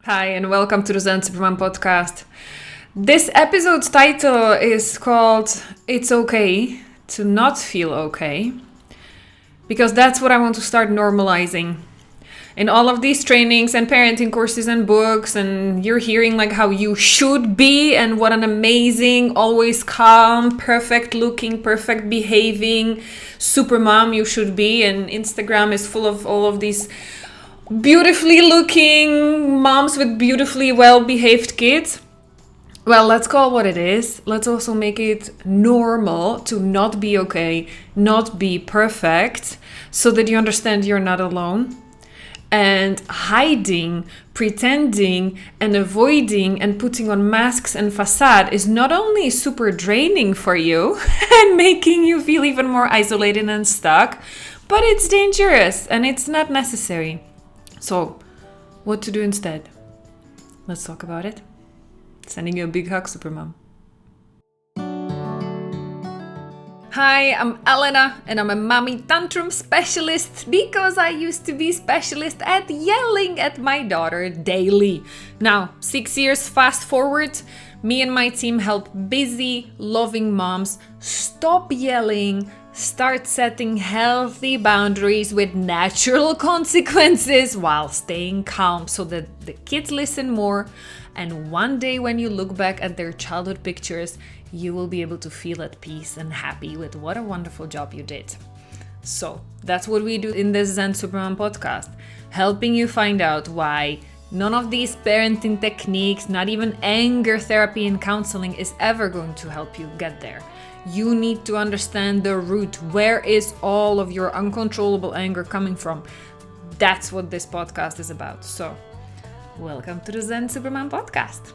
Hi, and welcome to the Zen Superman podcast. This episode's title is called It's Okay to Not Feel Okay, because that's what I want to start normalizing. In all of these trainings and parenting courses and books, and you're hearing like how you should be and what an amazing, always calm, perfect looking, perfect behaving super mom you should be, and Instagram is full of all of these beautifully looking moms with beautifully well-behaved kids. Well, let's call it what it is. Let's also make it normal to not be okay, not be perfect, so that you understand you're not alone. And hiding, pretending, and avoiding and putting on masks and facade is not only super draining for you and making you feel even more isolated and stuck, but it's dangerous and it's not necessary. So, what to do instead? Let's talk about it. Sending you a big hug, Supermom. Hi, I'm Elena, and I'm a mommy tantrum specialist because I used to be specialist at yelling at my daughter daily. Now, 6 years fast forward, me and my team help busy, loving moms stop yelling, start setting healthy boundaries with natural consequences while staying calm so that the kids listen more. And one day when you look back at their childhood pictures, you will be able to feel at peace and happy with what a wonderful job you did. So that's what we do in this Zen Superman podcast, helping you find out why none of these parenting techniques, not even anger therapy and counseling, is ever going to help you get there. You need to understand the root. Where is all of your uncontrollable anger coming from? That's what this podcast is about. So, welcome to the Zen Superman podcast.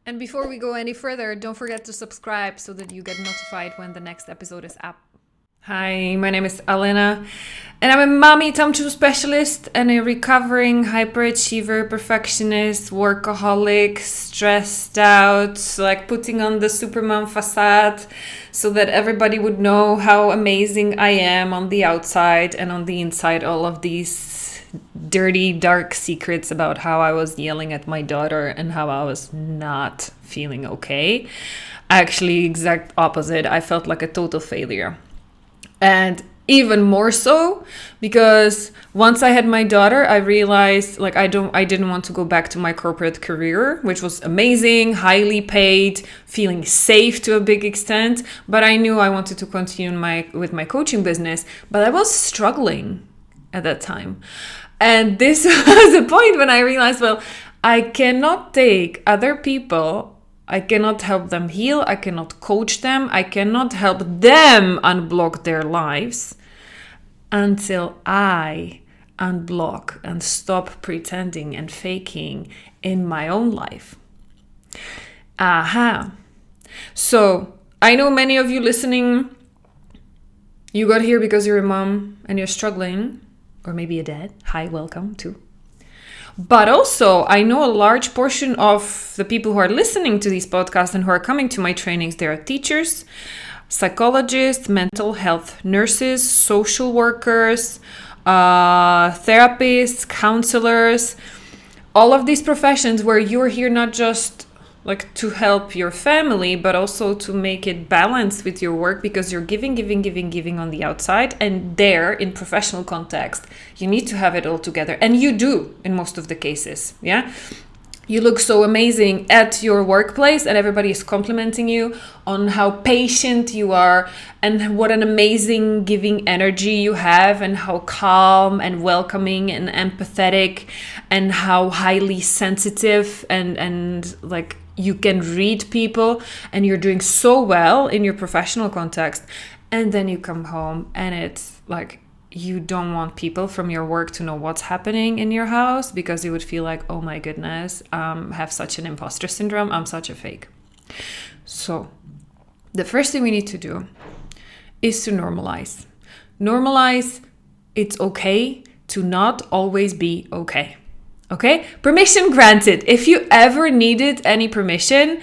And before we go any further, don't forget to subscribe so that you get notified when the next episode is up. Hi, my name is Elena, and I'm a mommy tantrum specialist and a recovering hyperachiever, perfectionist, workaholic, stressed out, like putting on the supermom facade so that everybody would know how amazing I am on the outside, and on the inside all of these dirty, dark secrets about how I was yelling at my daughter and how I was not feeling okay. Actually, exact opposite. I felt like a total failure. And even more so because once I had my daughter, I realized like I didn't want to go back to my corporate career, which was amazing, highly paid, feeling safe to a big extent. But I knew I wanted to continue with my coaching business, but I was struggling at that time. And this was a point when I realized, well, I cannot take other people, I cannot help them heal, I cannot coach them, I cannot help them unblock their lives until I unblock and stop pretending and faking in my own life. Aha. So I know many of you listening, you got here because you're a mom and you're struggling, or maybe a dad. Hi, welcome too. But also, I know a large portion of the people who are listening to these podcasts and who are coming to my trainings, they are teachers, psychologists, mental health nurses, social workers, therapists, counselors, all of these professions where you're here not just like to help your family, but also to make it balanced with your work, because you're giving on the outside, and there in professional context, you need to have it all together. And you do in most of the cases, yeah? You look so amazing at your workplace and everybody is complimenting you on how patient you are and what an amazing giving energy you have and how calm and welcoming and empathetic and how highly sensitive and like you can read people, and you're doing so well in your professional context. And then you come home and it's like you don't want people from your work to know what's happening in your house, because you would feel like, oh my goodness, have such an imposter syndrome, I'm such a fake. So the first thing we need to do is to normalize. Normalize it's okay to not always be okay. Okay? Permission granted. If you ever needed any permission,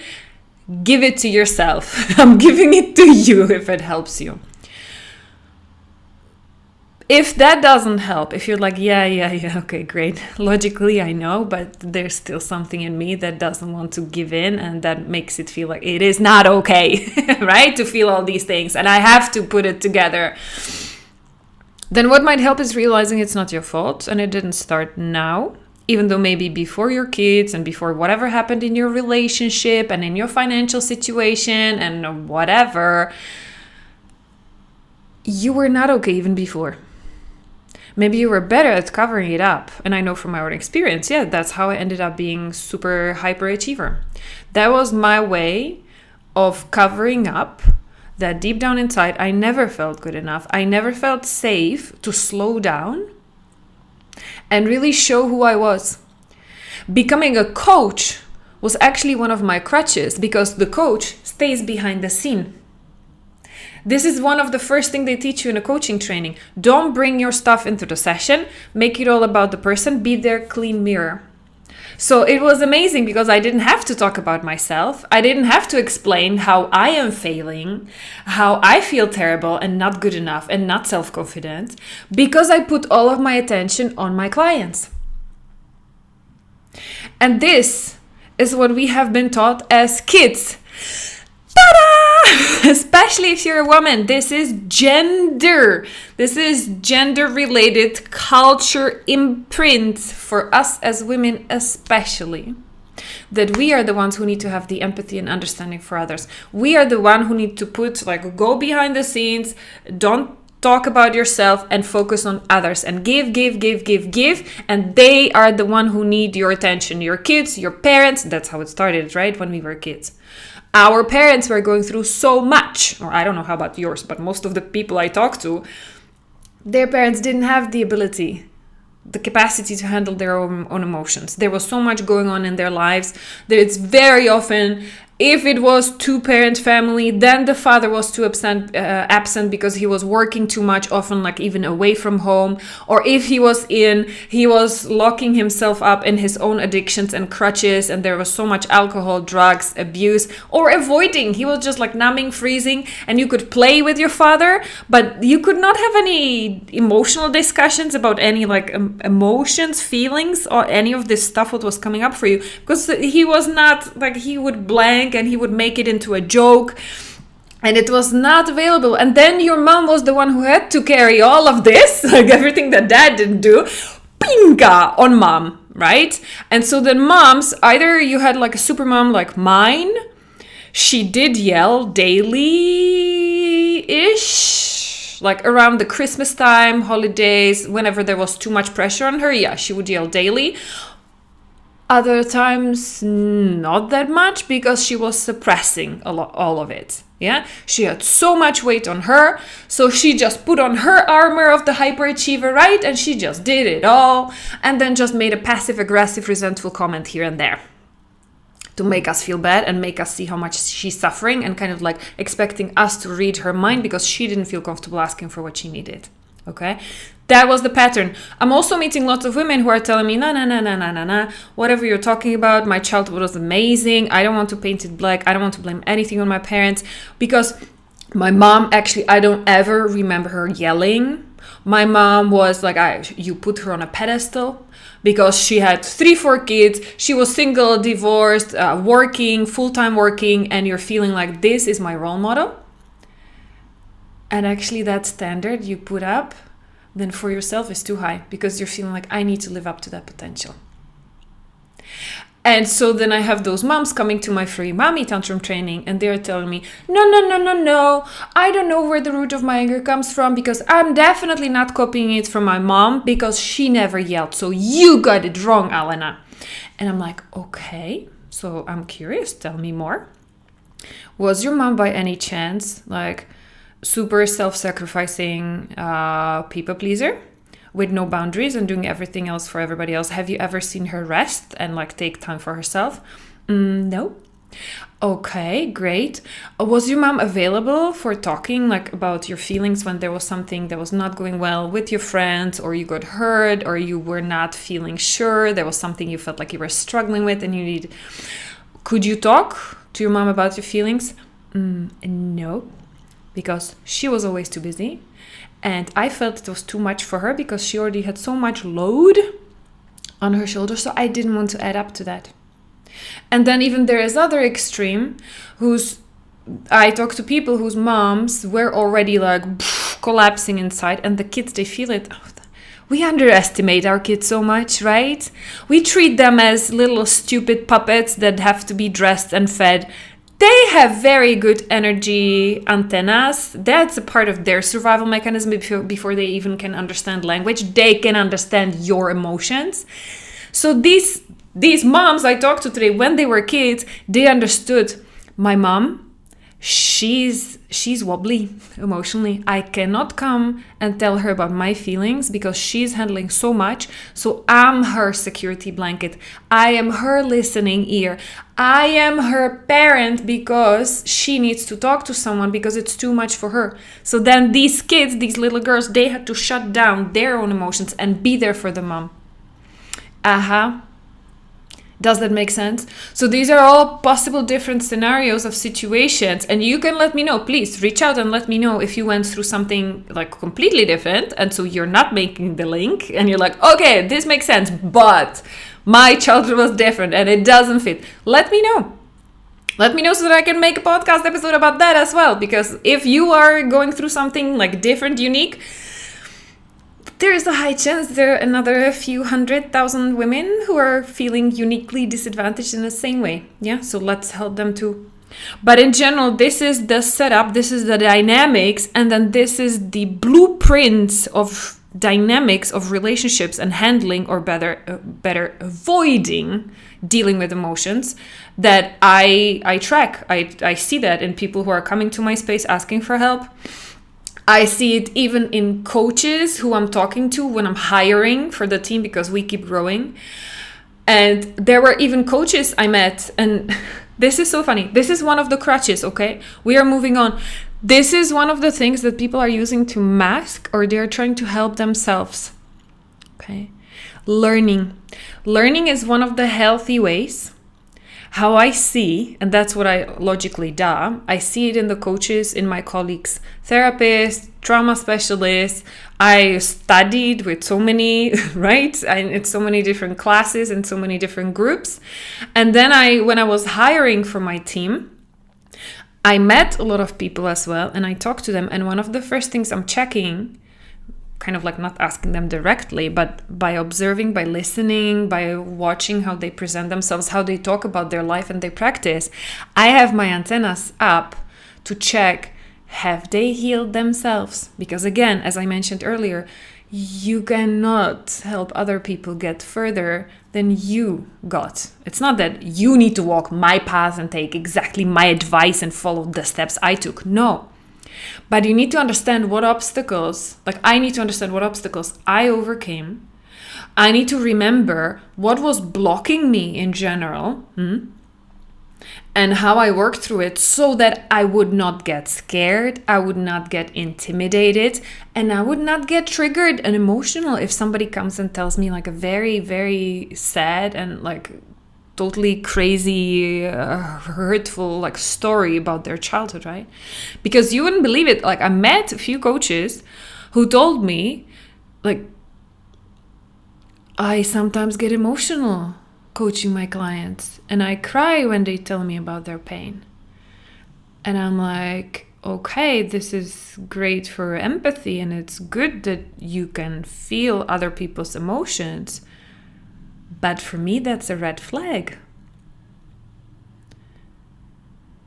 give it to yourself. I'm giving it to you if it helps you. If that doesn't help, if you're like, yeah, okay, great. Logically, I know, but there's still something in me that doesn't want to give in, and that makes it feel like it is not okay, right? To feel all these things, and I have to put it together. Then what might help is realizing it's not your fault, and it didn't start now. Even though maybe before your kids and before whatever happened in your relationship and in your financial situation and whatever, you were not okay even before. Maybe you were better at covering it up. And I know from my own experience, that's how I ended up being super hyperachiever. That was my way of covering up that deep down inside, I never felt good enough. I never felt safe to slow down and really show who I was. Becoming a coach was actually one of my crutches because the coach stays behind the scene. This is one of the first things they teach you in a coaching training. Don't bring your stuff into the session. Make it all about the person. Be their clean mirror. So it was amazing because I didn't have to talk about myself. I didn't have to explain how I am failing, how I feel terrible and not good enough and not self-confident, because I put all of my attention on my clients. And this is what we have been taught as kids. Ta-da! Especially if you're a woman. This is gender. This is gender-related culture imprint for us as women especially. That we are the ones who need to have the empathy and understanding for others. We are the one who need to go behind the scenes, don't talk about yourself and focus on others and give. And they are the one who need your attention. Your kids, your parents. That's how it started, right? When we were kids. Our parents were going through so much, or I don't know how about yours, but most of the people I talk to, their parents didn't have the ability, the capacity to handle their own emotions. There was so much going on in their lives that it's very often, if it was two-parent family, then the father was too absent because he was working too much, often like even away from home. Or if he was locking himself up in his own addictions and crutches, and there was so much alcohol, drugs, abuse, or avoiding. He was just like numbing, freezing, and you could play with your father, but you could not have any emotional discussions about any like emotions, feelings, or any of this stuff what was coming up for you, because he was not like, he would blank and he would make it into a joke and it was not available. And then your mom was the one who had to carry all of this, like everything that dad didn't do, pinka on mom, right? And so then moms, either you had like a super mom like mine, she did yell daily-ish, like around the Christmas time, holidays, whenever there was too much pressure on her, she would yell daily. Other times, not that much, because she was suppressing all of it. She had so much weight on her, so she just put on her armor of the hyperachiever, right? And she just did it all, and then just made a passive-aggressive, resentful comment here and there to make us feel bad and make us see how much she's suffering, and kind of like expecting us to read her mind because she didn't feel comfortable asking for what she needed. Okay, that was the pattern. I'm also meeting lots of women who are telling me, no, whatever you're talking about, my childhood was amazing. I don't want to paint it black. I don't want to blame anything on my parents, because my mom, actually, I don't ever remember her yelling. My mom was like, you put her on a pedestal because she had 3-4 kids. She was single, divorced, working, full-time working, and you're feeling like, this is my role model. And actually that standard you put up then for yourself is too high, because you're feeling like, I need to live up to that potential. And so then I have those moms coming to my free mommy tantrum training, and they're telling me, no, I don't know where the root of my anger comes from, because I'm definitely not copying it from my mom, because she never yelled. So you got it wrong, Alena. And I'm like, okay, so I'm curious, tell me more. Was your mom by any chance like super self-sacrificing people pleaser with no boundaries and doing everything else for everybody else? Have you ever seen her rest and like take time for herself? No. Okay, great. Was your mom available for talking like about your feelings when there was something that was not going well with your friends, or you got hurt, or you were not feeling sure, there was something you felt like you were struggling with and you need? Could you talk to your mom about your feelings? No. Because she was always too busy, And I felt it was too much for her because she already had so much load on her shoulders. So I didn't want to add up to that. And then even there is other extreme I talk to people whose moms were already like collapsing inside, and the kids, they feel it. We underestimate our kids so much, right? We treat them as little stupid puppets that have to be dressed and fed. They have very good energy antennas. That's a part of their survival mechanism before they even can understand language. They can understand your emotions. So these moms I talked to today, when they were kids, they understood my mom. She's wobbly emotionally. I cannot come and tell her about my feelings because she's handling so much. So I'm her security blanket. I am her listening ear. I am her parent because she needs to talk to someone because it's too much for her. So then these kids, these little girls, they had to shut down their own emotions and be there for the mom. Does that make sense? So these are all possible different scenarios of situations, and you can let me know. Please reach out and let me know if you went through something like completely different, and so you're not making the link and you're like, okay, this makes sense, but my childhood was different and it doesn't fit. Let me know. Let me know so that I can make a podcast episode about that as well, because if you are going through something like different, unique, there is a high chance there are another few 100,000 women who are feeling uniquely disadvantaged in the same way. Yeah, so let's help them too. But in general, this is the setup, this is the dynamics, and then this is the blueprints of dynamics of relationships and handling, or better avoiding dealing with emotions that I track. I see that in people who are coming to my space asking for help. I see it even in coaches who I'm talking to when I'm hiring for the team because we keep growing. And there were even coaches I met, and this is so funny. This is one of the crutches, okay? We are moving on. This is one of the things that people are using to mask, or they're trying to help themselves, okay? Learning. Learning is one of the healthy ways. How I see, and that's what I logically do, I see it in the coaches, in my colleagues, therapists, trauma specialists. I studied with so many, right? It's so many different classes and so many different groups. And then when I was hiring for my team, I met a lot of people as well, and I talked to them. And one of the first things I'm checking, kind of like not asking them directly, but by observing, by listening, by watching how they present themselves, how they talk about their life and their practice, I have my antennas up to check, have they healed themselves? Because again, as I mentioned earlier, you cannot help other people get further than you got. It's not that you need to walk my path and take exactly my advice and follow the steps I took. No. But you need to understand what obstacles, like I need to understand what obstacles I overcame. I need to remember what was blocking me in general, and how I worked through it so that I would not get scared, I would not get intimidated, and I would not get triggered and emotional if somebody comes and tells me like a very, very sad and like totally crazy, hurtful like story about their childhood, right? Because you wouldn't believe it. Like I met a few coaches who told me like, I sometimes get emotional coaching my clients and I cry when they tell me about their pain. And I'm like, okay, this is great for empathy and it's good that you can feel other people's emotions. But for me, that's a red flag.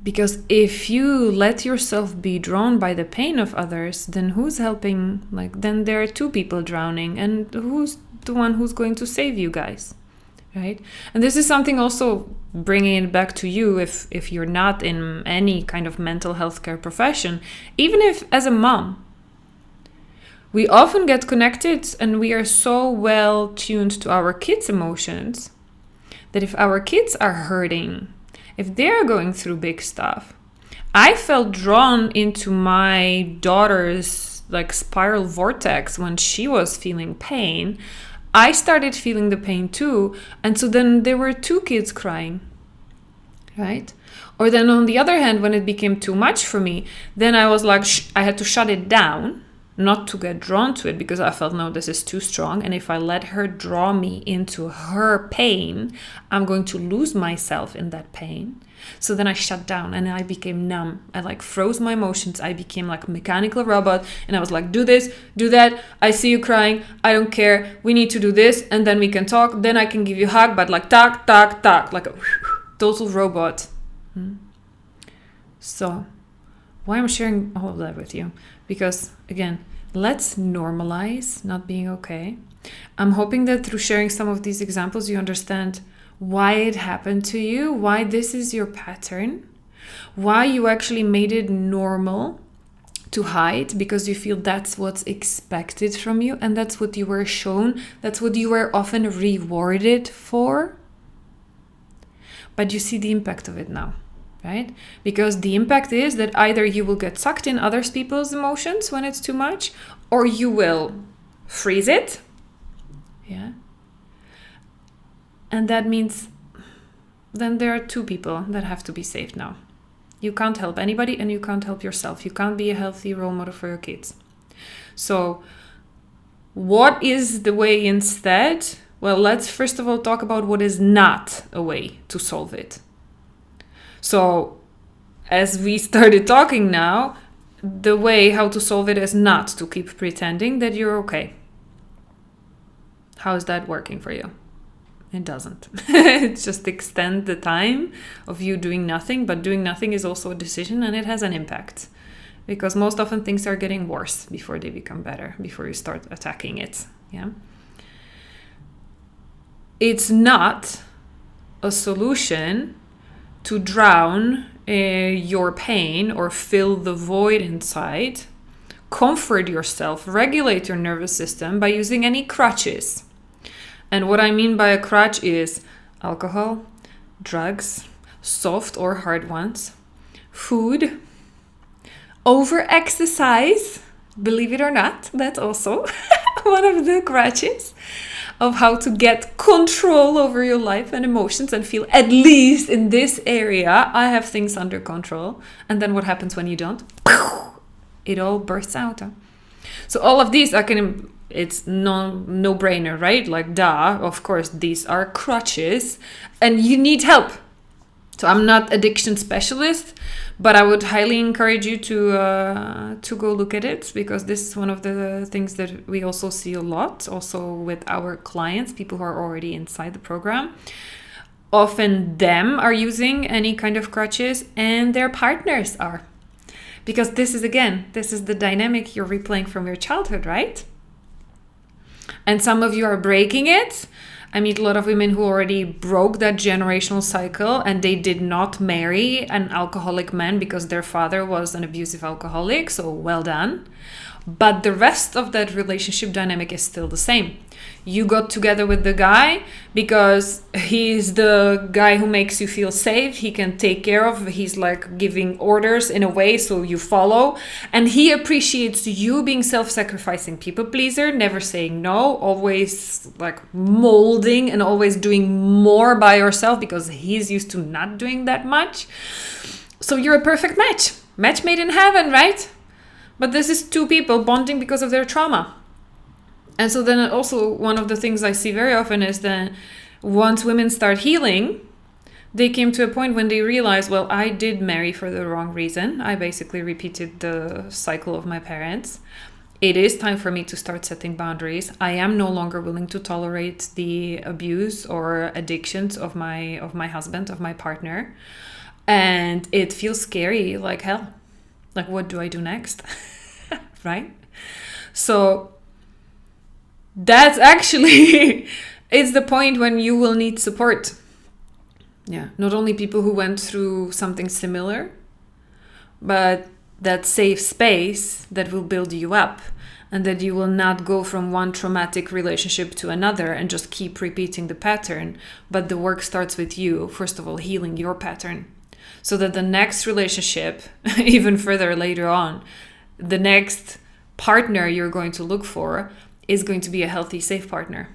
Because if you let yourself be drawn by the pain of others, then who's helping? Like, then there are two people drowning, and who's the one who's going to save you guys, right? And this is something also bringing it back to you if you're not in any kind of mental health care profession, even if as a mom. We often get connected and we are so well tuned to our kids' emotions that if our kids are hurting, if they're going through big stuff, I felt drawn into my daughter's like spiral vortex when she was feeling pain. I started feeling the pain too. And so then there were two kids crying, right? Or then on the other hand, when it became too much for me, then I was like, I had to shut it down. not to get drawn to it because I felt, no, this is too strong. And if I let her draw me into her pain, I'm going to lose myself in that pain. So then I shut down and I became numb. I like froze my emotions. I became like a mechanical robot. And I was like, do this, do that. I see you crying. I don't care. We need to do this. And then we can talk. Then I can give you a hug. But like, tak, tak, tak. Like a total robot. So why I'm sharing all of that with you? Because again, let's normalize not being okay. I'm hoping that through sharing some of these examples, you understand why it happened to you, why this is your pattern, why you actually made it normal to hide because you feel that's what's expected from you and that's what you were shown, that's what you were often rewarded for. But you see the impact of it now, right? Because the impact is that either you will get sucked in other people's emotions when it's too much, or you will freeze it. Yeah. And that means then there are two people that have to be saved now. You can't help anybody and you can't help yourself. You can't be a healthy role model for your kids. So what is the way instead? Well, let's first of all talk about what is not a way to solve it. So as we started talking now, the way how to solve it is not to keep pretending that you're okay. How is that working for you? It doesn't. It just extends the time of you doing nothing, but doing nothing is also a decision and it has an impact. Because most often things are getting worse before they become better, before you start attacking it. Yeah. It's not a solution to drown your pain or fill the void inside. Comfort yourself, regulate your nervous system by using any crutches. And what I mean by a crutch is alcohol, drugs, soft or hard ones, food, over-exercise, believe it or not, that's also one of the crutches of how to get control over your life and emotions and feel, at least in this area, I have things under control. And then what happens when you don't? It all bursts out. So all of these it's no-brainer, right? Like, duh, of course, these are crutches and you need help. So I'm not addiction specialist, but I would highly encourage you to go look at it, because this is one of the things that we also see a lot, also with our clients, people who are already inside the program. Often them are using any kind of crutches and their partners are. Because this is the dynamic you're replaying from your childhood, right? And some of you are breaking it. I meet a lot of women who already broke that generational cycle and they did not marry an alcoholic man because their father was an abusive alcoholic. So well done. But the rest of that relationship dynamic is still the same. You got together with the guy because he's the guy who makes you feel safe. He can take care of, he's like giving orders in a way so you follow. And he appreciates you being self-sacrificing people pleaser, never saying no, always like molding and always doing more by yourself because he's used to not doing that much. So you're a perfect match. Match made in heaven, right? But this is two people bonding because of their trauma. And so then also one of the things I see very often is that once women start healing, they came to a point when they realize, well, I did marry for the wrong reason. I basically repeated the cycle of my parents. It is time for me to start setting boundaries. I am no longer willing to tolerate the abuse or addictions of my husband, of my partner. And it feels scary like hell. Like, what do I do next? Right? So that's actually, it's the point when you will need support. Yeah, not only people who went through something similar, but that safe space that will build you up and that you will not go from one traumatic relationship to another and just keep repeating the pattern. But the work starts with you, first of all, healing your pattern so that the next relationship, even further later on, the next partner you're going to look for is going to be a healthy, safe partner.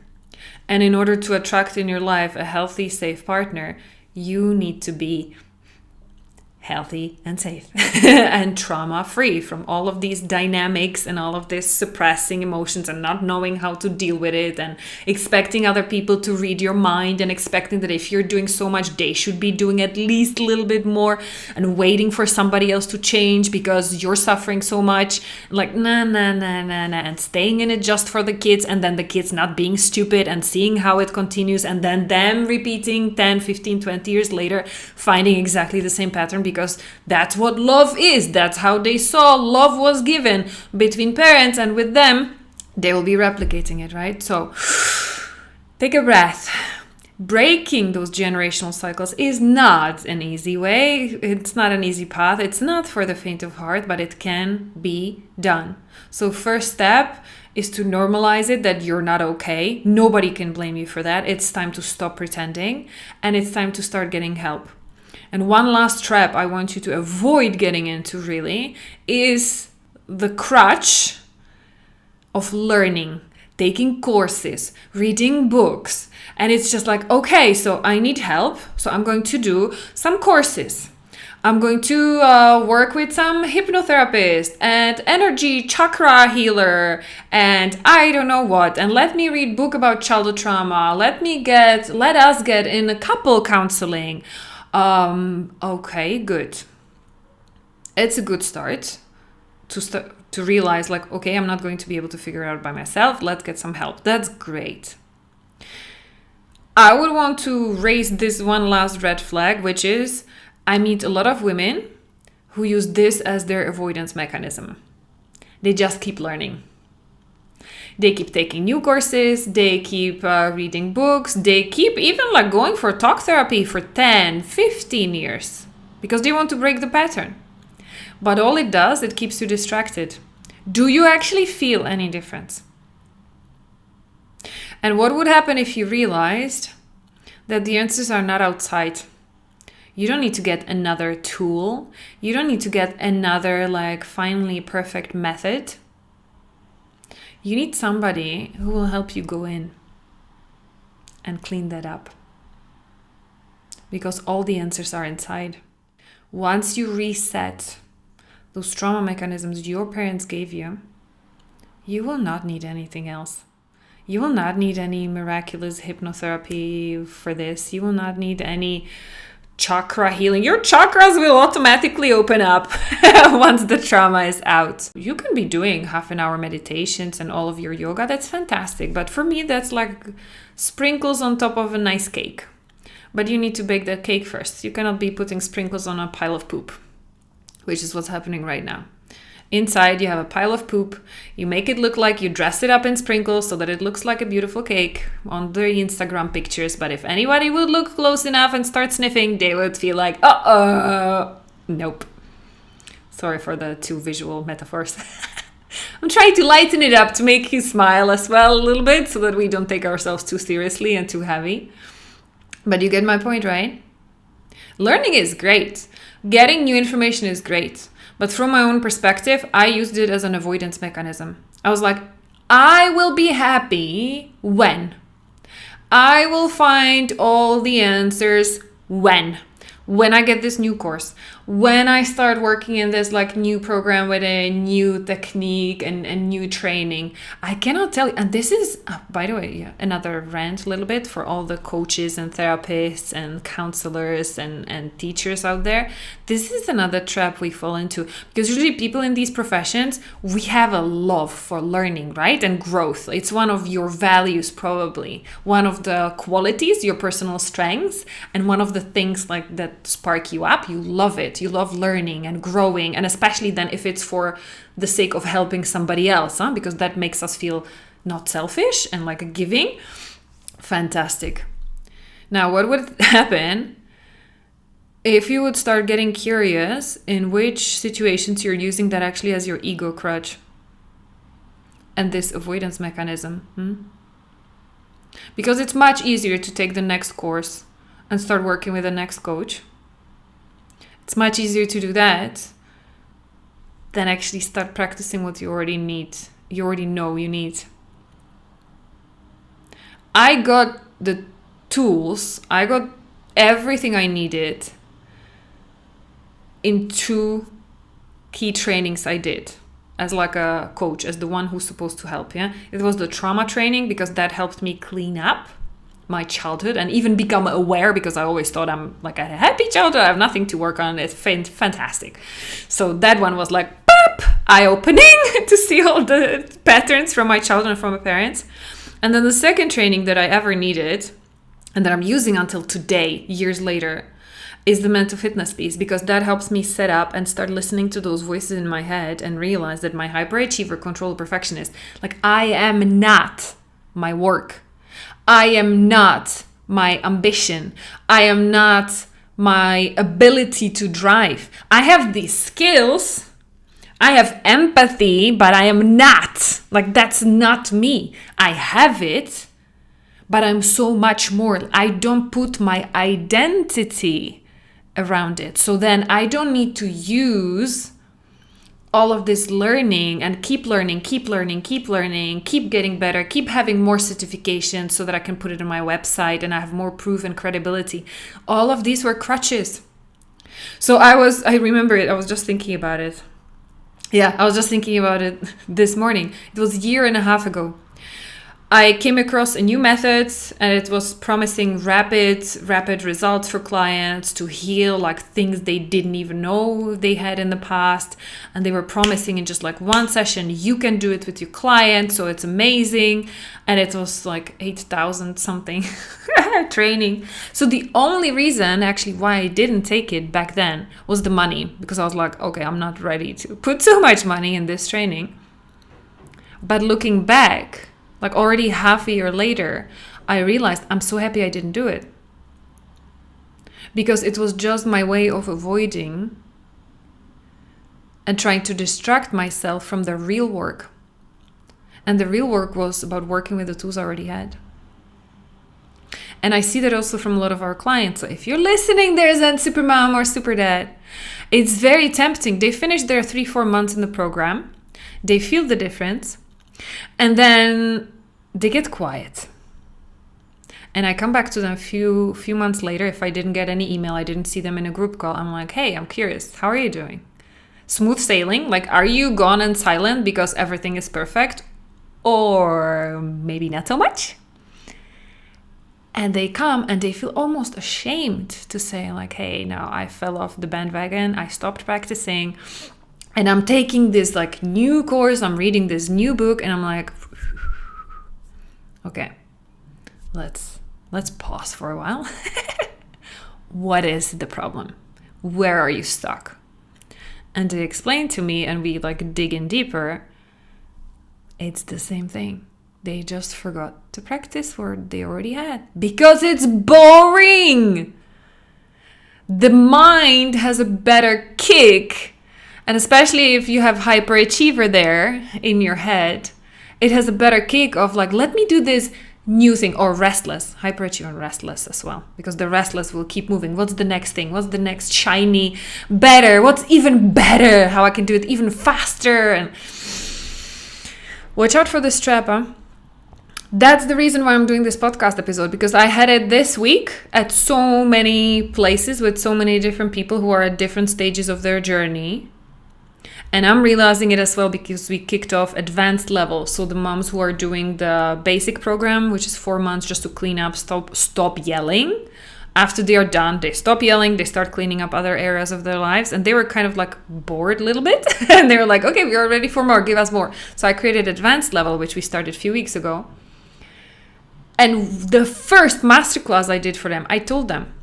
And in order to attract in your life a healthy, safe partner, you need to be healthy and safe and trauma free from all of these dynamics and all of this suppressing emotions and not knowing how to deal with it and expecting other people to read your mind and expecting that if you're doing so much, they should be doing at least a little bit more and waiting for somebody else to change because you're suffering so much. Like, nah, and staying in it just for the kids, and then the kids not being stupid and seeing how it continues, and then them repeating 10, 15, 20 years later, finding exactly the same pattern because that's what love is. That's how they saw love was given between parents, and with them, they will be replicating it, right? So take a breath. Breaking those generational cycles is not an easy way. It's not an easy path. It's not for the faint of heart, but it can be done. So first step is to normalize it that you're not okay. Nobody can blame you for that. It's time to stop pretending, and it's time to start getting help. And one last trap I want you to avoid getting into really is the crutch of learning, taking courses, reading books. And it's just like, okay, so I need help. So I'm going to do some courses. I'm going to work with some hypnotherapist and energy chakra healer and I don't know what. And let me read book about childhood trauma. Let us get in a couple counseling. Okay, good. It's a good start to realize like, okay, I'm not going to be able to figure it out by myself. Let's get some help. That's great. I would want to raise this one last red flag, which is I meet a lot of women who use this as their avoidance mechanism. They just keep learning. They keep taking new courses, they keep reading books, they keep even like going for talk therapy for 10, 15 years because they want to break the pattern. But all it does, it keeps you distracted. Do you actually feel any difference? And what would happen if you realized that the answers are not outside? You don't need to get another tool. You don't need to get another like finally perfect method. You need somebody who will help you go in and clean that up. Because all the answers are inside. Once you reset those trauma mechanisms your parents gave you, you will not need anything else. You will not need any miraculous hypnotherapy for this. You will not need any chakra healing. Your chakras will automatically open up once the trauma is out. You can be doing half-an-hour meditations and all of your yoga. That's fantastic. But for me, that's like sprinkles on top of a nice cake. But you need to bake that cake first. You cannot be putting sprinkles on a pile of poop, which is what's happening right now. Inside, you have a pile of poop. You make it look like you dress it up in sprinkles so that it looks like a beautiful cake on the Instagram pictures. But if anybody would look close enough and start sniffing, they would feel like, nope. Sorry for the two visual metaphors. I'm trying to lighten it up to make you smile as well a little bit so that we don't take ourselves too seriously and too heavy. But you get my point, right? Learning is great. Getting new information is great. But from my own perspective, I used it as an avoidance mechanism. I was like, I will be happy when. I will find all the answers when. When I get this new course. When I start working in this like new program with a new technique and new training. I cannot tell you. And this is, by the way, another rant a little bit for all the coaches and therapists and counselors and teachers out there. This is another trap we fall into. Because usually people in these professions, we have a love for learning, right? And growth. It's one of your values probably. One of the qualities, your personal strengths. And one of the things like that spark you up. You love it. You love learning and growing, and especially then if it's for the sake of helping somebody else, because that makes us feel not selfish and like a giving. Fantastic. Now, what would happen if you would start getting curious in which situations you're using that actually as your ego crutch and this avoidance mechanism? Because it's much easier to take the next course and start working with the next coach. It's much easier to do that than actually start practicing what you already need. You already know you need. I got the tools. I got everything I needed in 2 key trainings I did as like a coach, as the one who's supposed to help. Yeah, it was the trauma training, because that helped me clean up my childhood and even become aware, because I always thought I'm like a happy childhood, I have nothing to work on. It's fantastic. So that one was like eye-opening to see all the patterns from my childhood and from my parents. And then the second training that I ever needed, and that I'm using until today, years later, is the mental fitness piece, because that helps me set up and start listening to those voices in my head and realize that my hyperachiever, control, perfectionist, like, I am not my work. I am not my ambition. I am not my ability to drive. I have these skills. I have empathy, but I am not. Like, that's not me. I have it, but I'm so much more. I don't put my identity around it. So then I don't need to use all of this learning and keep learning, keep getting better, keep having more certifications so that I can put it on my website and I have more proof and credibility. All of these were crutches. So I remember it. I was just thinking about it. Yeah, I was just thinking about it this morning. It was a year and a half ago. I came across a new method, and it was promising rapid results for clients to heal like things they didn't even know they had in the past. And they were promising in just like one session, you can do it with your client. So it's amazing. And it was like 8,000 something training. So the only reason actually why I didn't take it back then was the money, because I was like, okay, I'm not ready to put so much money in this training. But looking back, like already half a year later, I realized I'm so happy I didn't do it. Because it was just my way of avoiding and trying to distract myself from the real work. And the real work was about working with the tools I already had. And I see that also from a lot of our clients. So if you're listening there, Zen Supermom or Super Dad, it's very tempting. They finish their 3-4 months in the program. They feel the difference. And then they get quiet. And I come back to them a few months later. If I didn't get any email, I didn't see them in a group call, I'm like, hey, I'm curious. How are you doing? Smooth sailing? Like, are you gone and silent because everything is perfect? Or maybe not so much? And they come and they feel almost ashamed to say like, hey, no, I fell off the bandwagon. I stopped practicing. And I'm taking this like new course. I'm reading this new book. And I'm like, okay, let's pause for a while. What is the problem? Where are you stuck? And they explain to me, and we like dig in deeper. It's the same thing. They just forgot to practice what they already had because it's boring. The mind has a better kick. And especially if you have hyperachiever there in your head, it has a better kick of like, let me do this new thing. Or restless, hyperachiever and restless as well, because the restless will keep moving. What's the next thing? What's the next shiny, better? What's even better? How I can do it even faster? And watch out for this trap, huh? That's the reason why I'm doing this podcast episode, because I had it this week at so many places with so many different people who are at different stages of their journey. And I'm realizing it as well because we kicked off advanced level. So the moms who are doing the basic program, which is 4 months just to clean up, stop yelling. After they are done, they stop yelling, they start cleaning up other areas of their lives. And they were kind of like bored a little bit. And they were like, okay, we are ready for more, give us more. So I created advanced level, which we started a few weeks ago. And the first masterclass I did for them, I told them,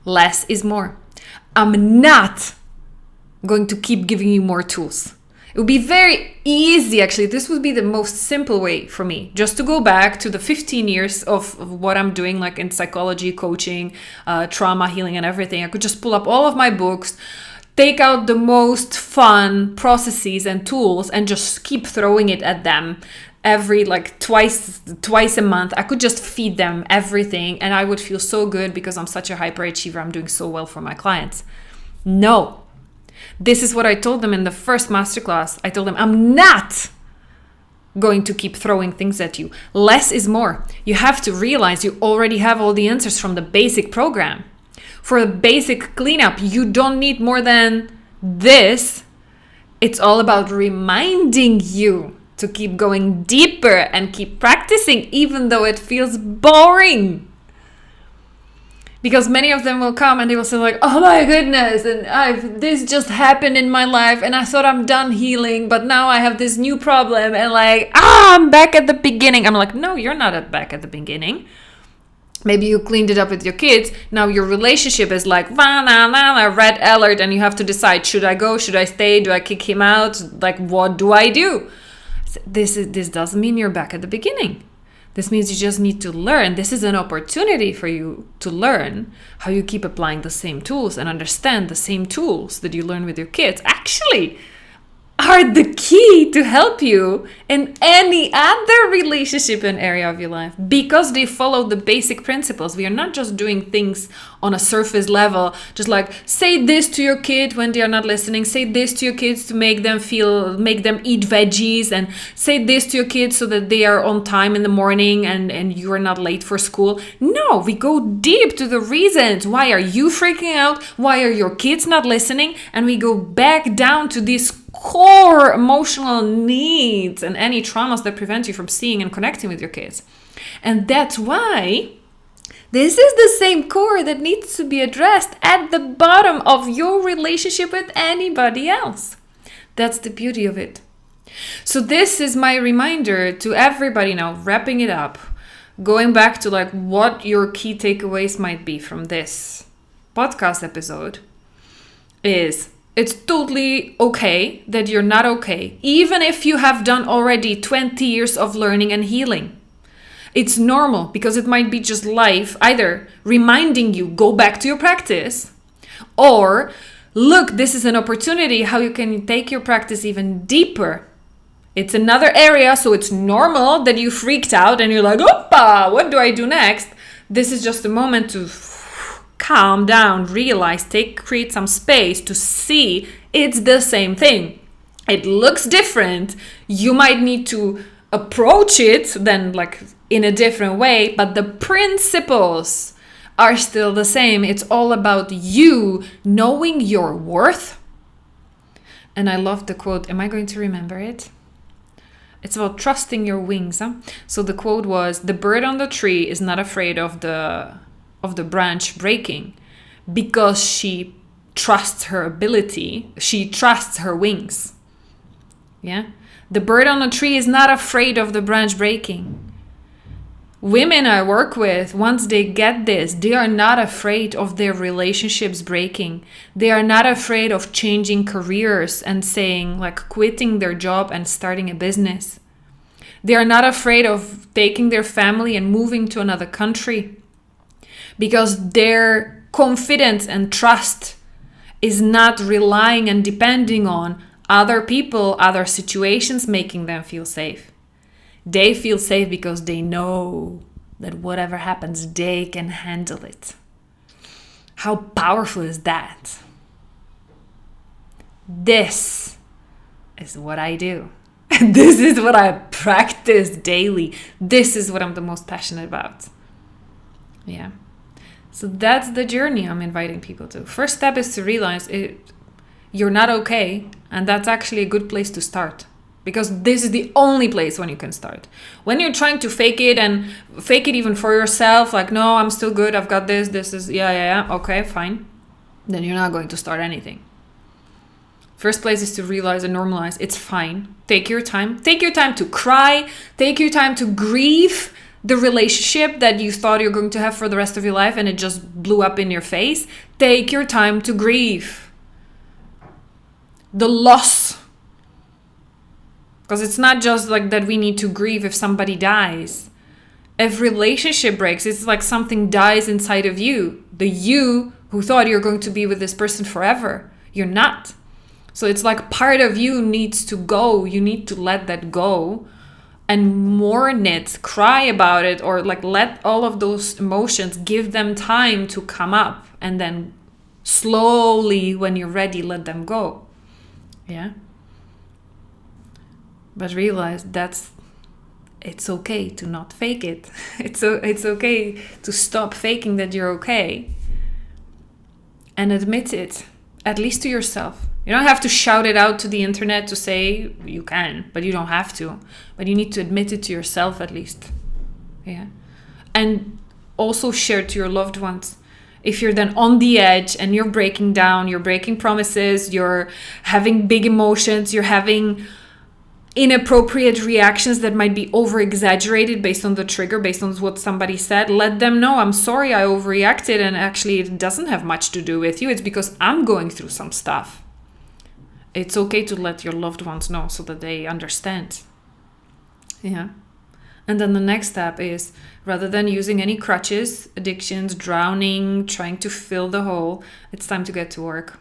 less is more. I'm not going to keep giving you more tools. It would be very easy, actually. This would be the most simple way for me, just to go back to the 15 years of what I'm doing, like in psychology, coaching, trauma healing and everything. I could just pull up all of my books, take out the most fun processes and tools and just keep throwing it at them. Every like twice a month, I could just feed them everything and I would feel so good because I'm such a hyperachiever. I'm doing so well for my clients. No, this is what I told them in the first masterclass. I told them I'm not going to keep throwing things at you. Less is more. You have to realize you already have all the answers from the basic program. For a basic cleanup, you don't need more than this. It's all about reminding you to keep going deeper and keep practicing, even though it feels boring. Because many of them will come and they will say like, oh my goodness, and this just happened in my life and I thought I'm done healing, but now I have this new problem and I'm back at the beginning. I'm like, no, you're not back at the beginning. Maybe you cleaned it up with your kids. Now your relationship is like, red alert, and you have to decide, should I go? Should I stay? Do I kick him out? Like, what do I do? This doesn't mean you're back at the beginning. This means you just need to learn. This is an opportunity for you to learn how you keep applying the same tools and understand the same tools that you learn with your kids actually are the key to help you in any other relationship and area of your life, because they follow the basic principles. We are not just doing things on a surface level, just like say this to your kid when they are not listening, say this to your kids to make them eat veggies, and say this to your kids so that they are on time in the morning and you are not late for school. No, we go deep to the reasons. Why are you freaking out? Why are your kids not listening? And we go back down to these core emotional needs and any traumas that prevent you from seeing and connecting with your kids. And that's why this is the same core that needs to be addressed at the bottom of your relationship with anybody else. That's the beauty of it. So this is my reminder to everybody now, wrapping it up, going back to like what your key takeaways might be from this podcast episode is: it's totally okay that you're not okay, even if you have done already 20 years of learning and healing. It's normal, because it might be just life either reminding you, go back to your practice, or look, this is an opportunity how you can take your practice even deeper. It's another area, so it's normal that you freaked out and you're like, oppa, what do I do next? This is just a moment to calm down, realize, create some space to see it's the same thing. It looks different. You might need to approach it then like in a different way, but the principles are still the same. It's all about you knowing your worth. And I love the quote. Am I going to remember it? It's about trusting your wings. Huh? So the quote was, the bird on the tree is not afraid of the branch breaking because she trusts her ability. She trusts her wings. Yeah. The bird on the tree is not afraid of the branch breaking. Women I work with, once they get this, they are not afraid of their relationships breaking. They are not afraid of changing careers and saying like quitting their job and starting a business. They are not afraid of taking their family and moving to another country, because their confidence and trust is not relying and depending on other people, other situations making them feel safe. They feel safe because they know that whatever happens, they can handle it. How powerful is that? This is what I do. This is what I practice daily. This is what I'm the most passionate about. Yeah. So that's the journey I'm inviting people to. First step is to realize you're not okay. And that's actually a good place to start. Because this is the only place when you can start. When you're trying to fake it and fake it even for yourself, like, no, I'm still good, I've got this is, yeah, okay, fine. Then you're not going to start anything. First place is to realize and normalize it's fine. Take your time. Take your time to cry. Take your time to grieve the relationship that you thought you're going to have for the rest of your life and it just blew up in your face. Take your time to grieve the loss. Because it's not just like that we need to grieve if somebody dies. If relationship breaks, it's like something dies inside of you. The you who thought you're going to be with this person forever. You're not. So it's like part of you needs to go. You need to let that go and mourn it, cry about it, or like let all of those emotions, give them time to come up, and then slowly, when you're ready, let them go. Yeah. But realize it's okay to not fake it. It's okay to stop faking that you're okay. and admit it, at least to yourself. You don't have to shout it out to the internet to say you can, but you don't have to. But you need to admit it to yourself at least. Yeah. And also share to your loved ones. If you're then on the edge and you're breaking down, you're breaking promises, you're having big emotions, you're having inappropriate reactions that might be over-exaggerated based on the trigger, based on what somebody said, let them know, I'm sorry I overreacted, and actually it doesn't have much to do with you. It's because I'm going through some stuff. It's okay to let your loved ones know so that they understand. Yeah. And then the next step is, rather than using any crutches, addictions, drowning, trying to fill the hole, it's time to get to work.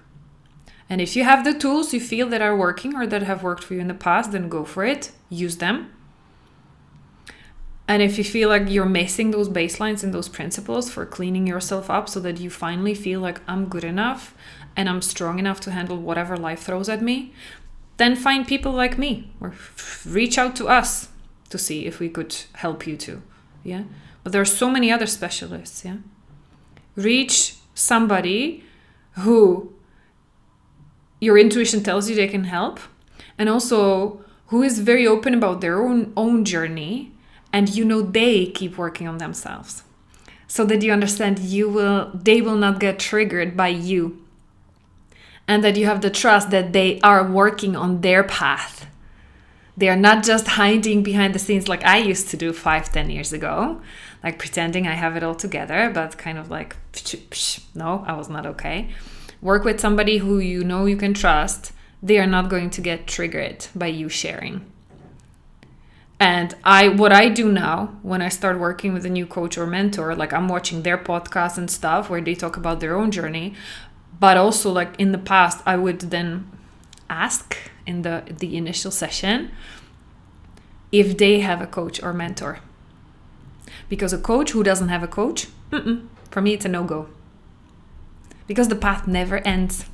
And if you have the tools you feel that are working or that have worked for you in the past, then go for it. Use them. And if you feel like you're missing those baselines and those principles for cleaning yourself up so that you finally feel like I'm good enough and I'm strong enough to handle whatever life throws at me, then find people like me or reach out to us to see if we could help you too. Yeah. But there are so many other specialists. Yeah. Reach somebody who your intuition tells you they can help, and also who is very open about their own journey, and they keep working on themselves, so that you understand they will not get triggered by you, and that you have the trust that they are working on their path. They are not just hiding behind the scenes like I used to do 5-10 years ago, like pretending I have it all together, but kind of like, no, I was not okay. Work with somebody who you can trust. They are not going to get triggered by you sharing. And what I do now when I start working with a new coach or mentor, like I'm watching their podcasts and stuff where they talk about their own journey, but also like in the past, I would then ask in the initial session if they have a coach or mentor. Because a coach who doesn't have a coach, for me, it's a no-go. Because the path never ends.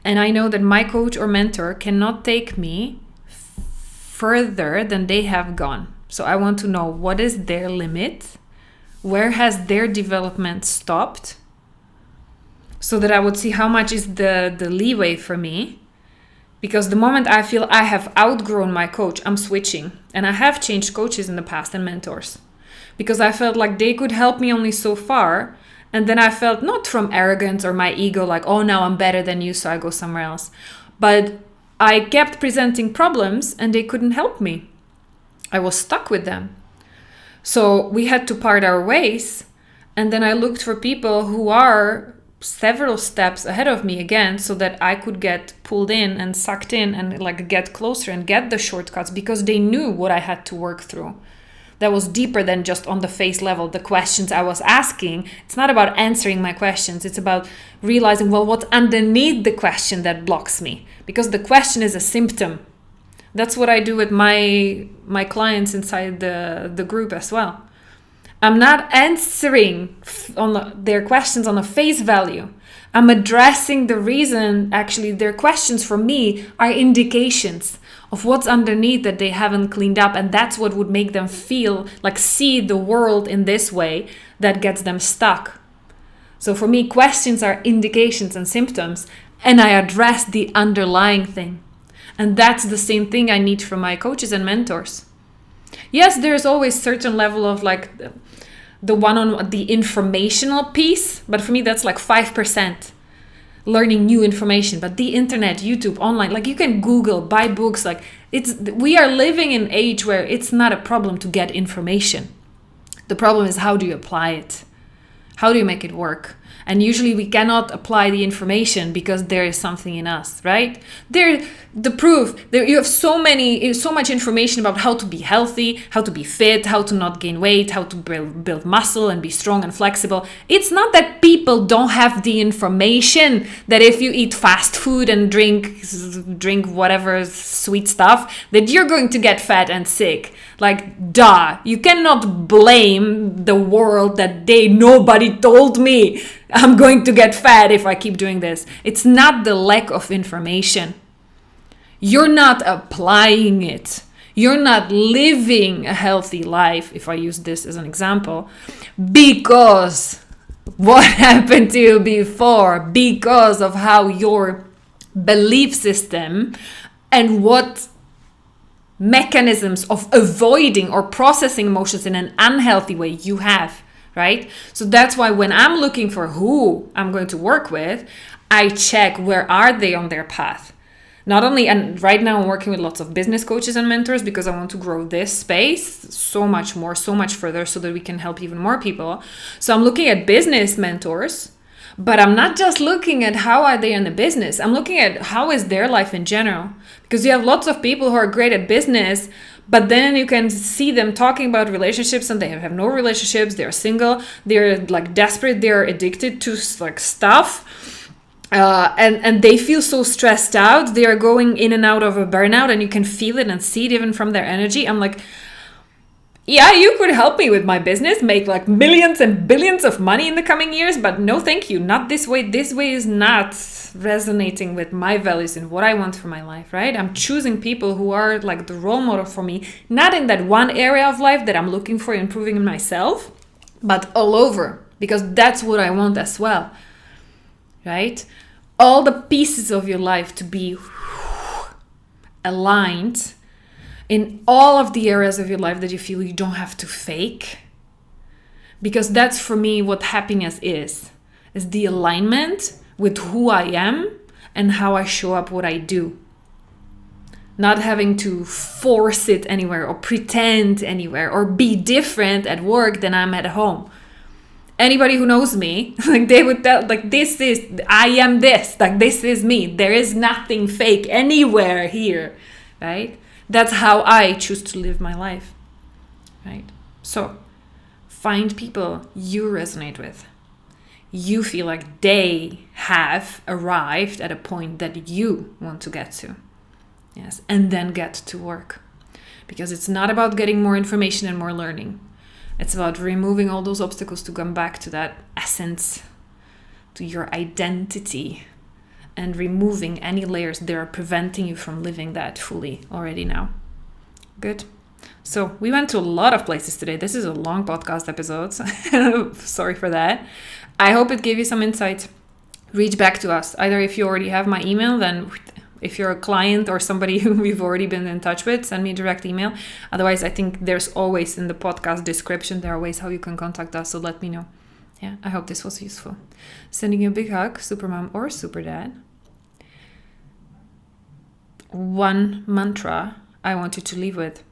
And I know that my coach or mentor cannot take me further than they have gone. So I want to know, what is their limit? Where has their development stopped? So that I would see how much is the leeway for me. Because the moment I feel I have outgrown my coach, I'm switching. And I have changed coaches in the past and mentors. Because I felt like they could help me only so far. And then I felt, not from arrogance or my ego, like, oh, now I'm better than you, so I go somewhere else. But I kept presenting problems and they couldn't help me. I was stuck with them. So we had to part our ways. And then I looked for people who are several steps ahead of me again, so that I could get pulled in and sucked in and like get closer and get the shortcuts, because they knew what I had to work through. That was deeper than just on the face level, the questions I was asking. It's not about answering my questions. It's about realizing, well, what's underneath the question that blocks me? Because the question is a symptom. That's what I do with my clients inside the group as well. I'm not answering on their questions on a face value. I'm addressing the reason. Actually, their questions for me are indications of what's underneath that they haven't cleaned up. And that's what would make them feel like, see the world in this way that gets them stuck. So for me, questions are indications and symptoms, and I address the underlying thing. And that's the same thing I need from my coaches and mentors. Yes, there's always certain level of like the one on the informational piece, but for me, that's like 5%. Learning new information, but the internet, YouTube, online, like you can Google, buy books, like we are living in an age where it's not a problem to get information. The problem is, how do you apply it? How do you make it work? And usually we cannot apply the information because there is something in us, right? The proof, you have so much information about how to be healthy, how to be fit, how to not gain weight, how to build muscle and be strong and flexible. It's not that people don't have the information that if you eat fast food and drink whatever sweet stuff, that you're going to get fat and sick. Like, duh, you cannot blame the world that nobody told me I'm going to get fat if I keep doing this. It's not the lack of information. You're not applying it. You're not living a healthy life, if I use this as an example, because what happened to you before because of how your belief system and what mechanisms of avoiding or processing emotions in an unhealthy way you have, right? So that's why when I'm looking for who I'm going to work with, I check where are they on their path. Not only, and right now I'm working with lots of business coaches and mentors because I want to grow this space so much more, so much further so that we can help even more people. So I'm looking at business mentors, but I'm not just looking at how are they in the business. I'm looking at how is their life in general. Because you have lots of people who are great at business, but then you can see them talking about relationships and they have no relationships. They're single. They're like desperate. They're addicted to like stuff. And they feel so stressed out. They are going in and out of a burnout and you can feel it and see it even from their energy. I'm like, yeah, you could help me with my business, make like millions and billions of money in the coming years, but no, thank you. Not this way. This way is not resonating with my values and what I want for my life, right? I'm choosing people who are like the role model for me, not in that one area of life that I'm looking for improving in myself, but all over, because that's what I want as well, right? All the pieces of your life to be aligned in all of the areas of your life that you feel you don't have to fake. Because that's for me what happiness is the alignment with who I am and how I show up what I do. Not having to force it anywhere or pretend anywhere or be different at work than I'm at home. Anybody who knows me, like they would tell, like I am this, like this is me. There is nothing fake anywhere here, right? That's how I choose to live my life, right? So find people you resonate with. You feel like they have arrived at a point that you want to get to. Yes, and then get to work. Because it's not about getting more information and more learning. It's about removing all those obstacles to come back to that essence, to your identity, and removing any layers that are preventing you from living that fully already now. Good. So we went to a lot of places today. This is a long podcast episode. Sorry for that. I hope it gave you some insight. Reach back to us. Either if you already have my email, then if you're a client or somebody who we've already been in touch with, send me a direct email. Otherwise, I think there's always in the podcast description, there are ways how you can contact us. So let me know. Yeah, I hope this was useful. Sending you a big hug, Supermom or Superdad. One mantra I want you to leave with.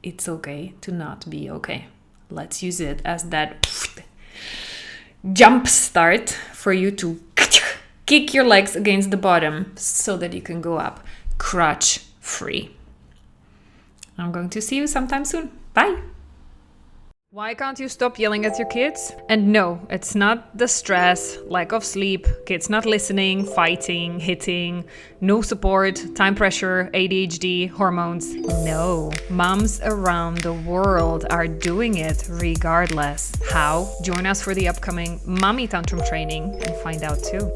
It's okay to not be okay. Let's use it as that jump start for you to kick your legs against the bottom so that you can go up crutch free. I'm going to see you sometime soon. Bye. Why can't you stop yelling at your kids? And no, it's not the stress, lack of sleep, kids not listening, fighting, hitting, no support, time pressure, ADHD, hormones. No, moms around the world are doing it regardless. How? Join us for the upcoming Mommy Tantrum training and find out too.